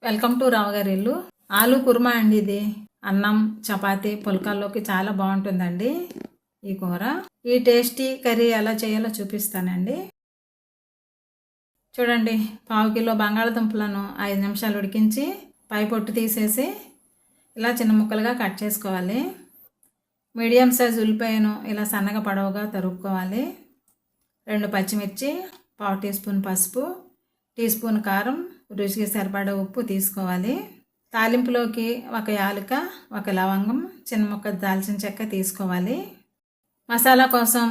Welcome to రావు గారి ఇల్లు. ఆలు కుర్మా అండి ఇది. అన్నం చపాతీ పుల్కాల్లోకి చాలా బాగుంటుందండి ఈ కూర. ఈ టేస్టీ కర్రీ ఎలా చేయాలో చూపిస్తానండి. చూడండి, 1/2 కిలో బంగాళదుంపలను 5 నిమిషాలు ఉడికించి పై పొట్టు తీసేసి ఇలా చిన్న ముక్కలుగా కట్ చేసుకోవాలి. మీడియం సైజ్ ఉల్లిపాయను ఇలా సన్నగా పొడవుగా తరుక్కోవాలి. 2 పచ్చిమిర్చి, 1/2 టీ స్పూన్ పసుపు, టీ స్పూన్ కారం, రుచికి సరిపడా ఉప్పు తీసుకోవాలి. తాలింపులోకి 1 యాలక, 1 లవంగం, చిన్న ముక్క దాల్చిన చెక్క తీసుకోవాలి. మసాలా కోసం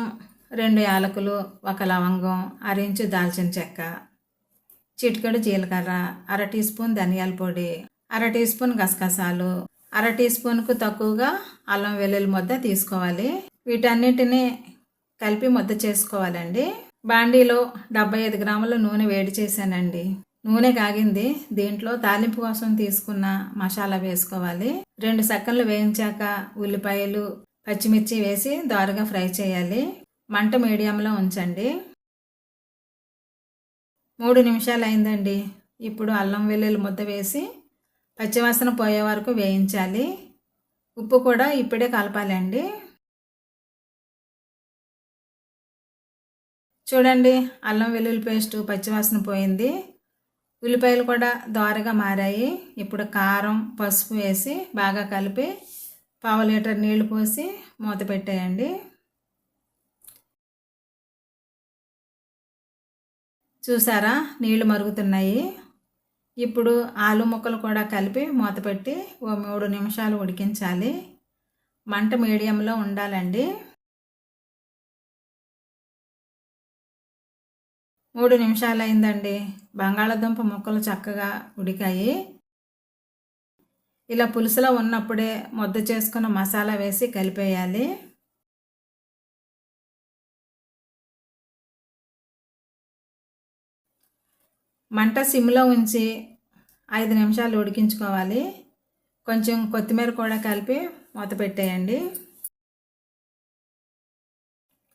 2 యాలకులు, 1 లవంగం, 1/2 ఇంచు దాల్చిన చెక్క, చిటికెడు జీలకర్ర, 1/2 టీ స్పూన్ ధనియాల పొడి, 1/2 టీ స్పూన్ గసగసాలు, 1/2 టీ స్పూన్కు తక్కువగా అల్లం వెల్లుల్లి ముద్ద తీసుకోవాలి. వీటన్నిటిని కలిపి ముద్ద చేసుకోవాలండి. బాండీలో 75 గ్రాముల నూనె వేడి చేశానండి. నూనె కాగింది. దీంట్లో తాలింపు కోసం తీసుకున్న మసాలా వేసుకోవాలి. 2 సెకండ్లు వేయించాక ఉల్లిపాయలు, పచ్చిమిర్చి వేసి దోరగా ఫ్రై చేయాలి. మంట మీడియంలో ఉంచండి. 3 నిమిషాలు అయిందండి. ఇప్పుడు అల్లం వెల్లుల్లి ముద్ద వేసి పచ్చివాసన పోయే వరకు వేయించాలి. ఉప్పు కూడా ఇప్పుడే కలపాలండి. చూడండి, అల్లం వెల్లుల్లి పేస్ట్ పచ్చివాసన పోయింది. ఉల్లిపాయలు కూడా దోరగా మారాయి. ఇప్పుడు కారం, పసుపు వేసి బాగా కలిపి 1/2 లీటర్ నీళ్లు పోసి మూత పెట్టేయండి. చూసారా, నీళ్లు మరుగుతున్నాయి. ఇప్పుడు ఆలు ముక్కలు కూడా కలిపి మూత పెట్టి 3 నిమిషాలు ఉడికించాలి. మంట మీడియంలో ఉండాలండి. 3 నిమిషాలు అయిందండి. బంగాళాదుంప ముక్కలు చక్కగా ఉడికాయి. ఇలా పులుసులో ఉన్నప్పుడే ముద్ద చేసుకున్న మసాలా వేసి కలిపేయాలి. మంట సిమ్లో ఉంచి 5 నిమిషాలు ఉడికించుకోవాలి. కొంచెం కొత్తిమీర కూడా కలిపి మూత పెట్టేయండి.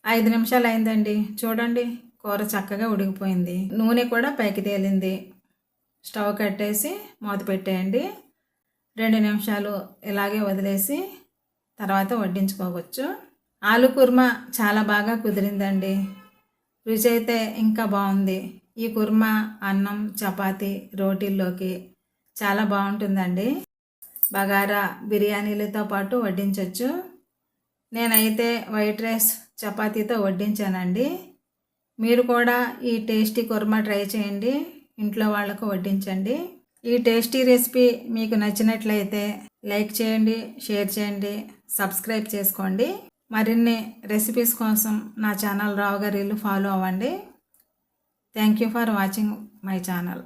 5 నిమిషాలు అయిందండి. చూడండి, కూర చక్కగా ఉడికిపోయింది. నూనె కూడా పైకి తేలింది. స్టవ్ కట్టేసి మూత పెట్టేయండి. 2 నిమిషాలు ఇలాగే వదిలేసి తర్వాత వడ్డించుకోవచ్చు. ఆలు కుర్మా చాలా బాగా కుదిరిందండి. రుచి అయితే ఇంకా బాగుంది. ఈ కుర్మా అన్నం, చపాతీ, రోటీల్లోకి చాలా బాగుంటుందండి. బగారా, బిర్యానీలతో పాటు వడ్డించవచ్చు. నేనైతే వైట్ రైస్, చపాతీతో వడ్డించానండి. మీరు కూడా ఈ టేస్టీ కుర్మా ట్రై చేయండి. ఇంట్లో వాళ్ళకు వడ్డించండి. ఈ టేస్టీ రెసిపీ మీకు నచ్చినట్లయితే లైక్ చేయండి, షేర్ చేయండి, సబ్స్క్రైబ్ చేసుకోండి. మరిన్ని రెసిపీస్ కోసం నా ఛానల్ రావు గారి ఇల్లు ఫాలో అవ్వండి. Thank you for watching my channel.